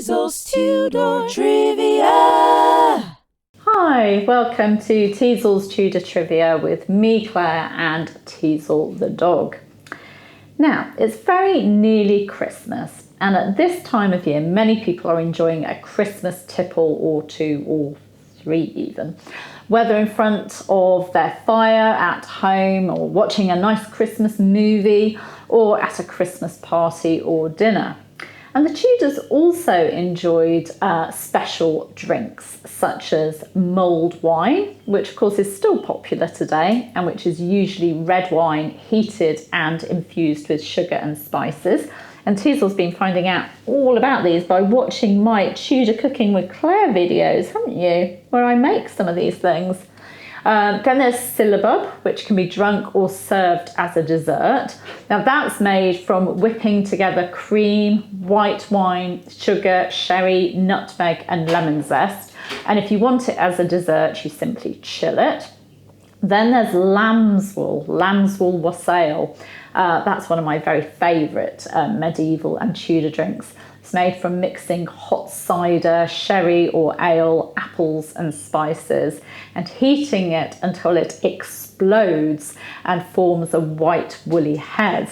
Teasel's Tudor Trivia! Hi, welcome to Teasel's Tudor Trivia with me, Claire, and Teasel the dog. Now, it's very nearly Christmas, and at this time of year, many people are enjoying a Christmas tipple or two or three even, whether in front of their fire at home or watching a nice Christmas movie or at a Christmas party or dinner. And the Tudors also enjoyed special drinks such as mulled wine, which of course is still popular today and which is usually red wine heated and infused with sugar and spices. And Teasel's been finding out all about these by watching my Tudor Cooking with Claire videos, haven't you? Where I make some of these things. Then there's syllabub, which can be drunk or served as a dessert. Now that's made from whipping together cream, white wine, sugar, sherry, nutmeg and lemon zest. And if you want it as a dessert, you simply chill it. Then there's lambswool wassail. That's one of my very favourite medieval and Tudor drinks. It's made from mixing hot cider, sherry or ale, apples and spices and heating it until it explodes and forms a white woolly head.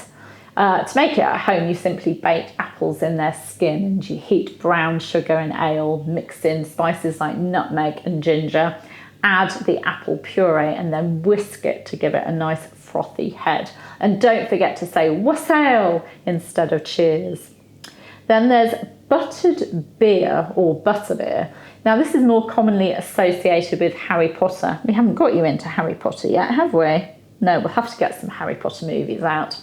To make it at home, you simply bake apples in their skin and you heat brown sugar and ale, mix in spices like nutmeg and ginger, add the apple puree and then whisk it to give it a nice frothy head. And don't forget to say wassail instead of cheers. Then there's buttered beere or butterbeer. Now this is more commonly associated with Harry Potter. We haven't got you into Harry Potter yet, have we? No, we'll have to get some Harry Potter movies out.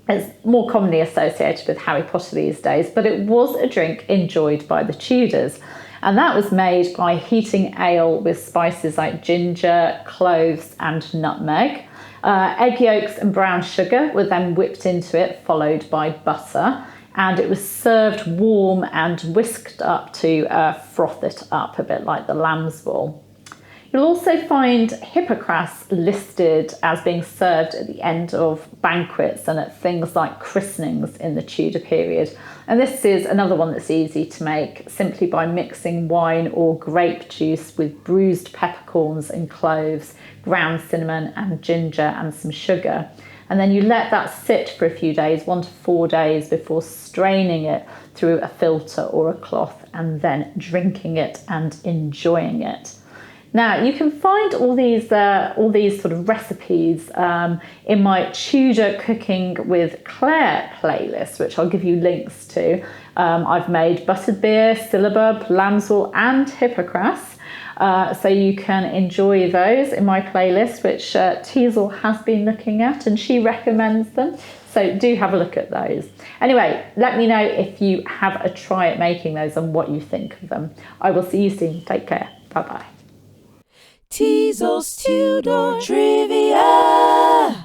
It's more commonly associated with Harry Potter these days, but it was a drink enjoyed by the Tudors. And that was made by heating ale with spices like ginger, cloves and nutmeg. Egg yolks and brown sugar were then whipped into it, followed by butter. And it was served warm and whisked up to froth it up a bit like the lambswool. You'll also find hippocras listed as being served at the end of banquets and at things like christenings in the Tudor period. And this is another one that's easy to make simply by mixing wine or grape juice with bruised peppercorns and cloves, ground cinnamon and ginger and some sugar. And then you let that sit for a few days, 1 to 4 days, before straining it through a filter or a cloth and then drinking it and enjoying it. Now you can find all these sort of recipes in my Tudor Cooking with Claire playlist, which I'll give you links to. I've made buttered beer, syllabub, lambswool and hippocras. So you can enjoy those in my playlist, which Teasel has been looking at and she recommends them. So do have a look at those. Anyway, let me know if you have a try at making those and what you think of them. I will see you soon. Take care. Bye-bye. Teasel's Tudor Trivia!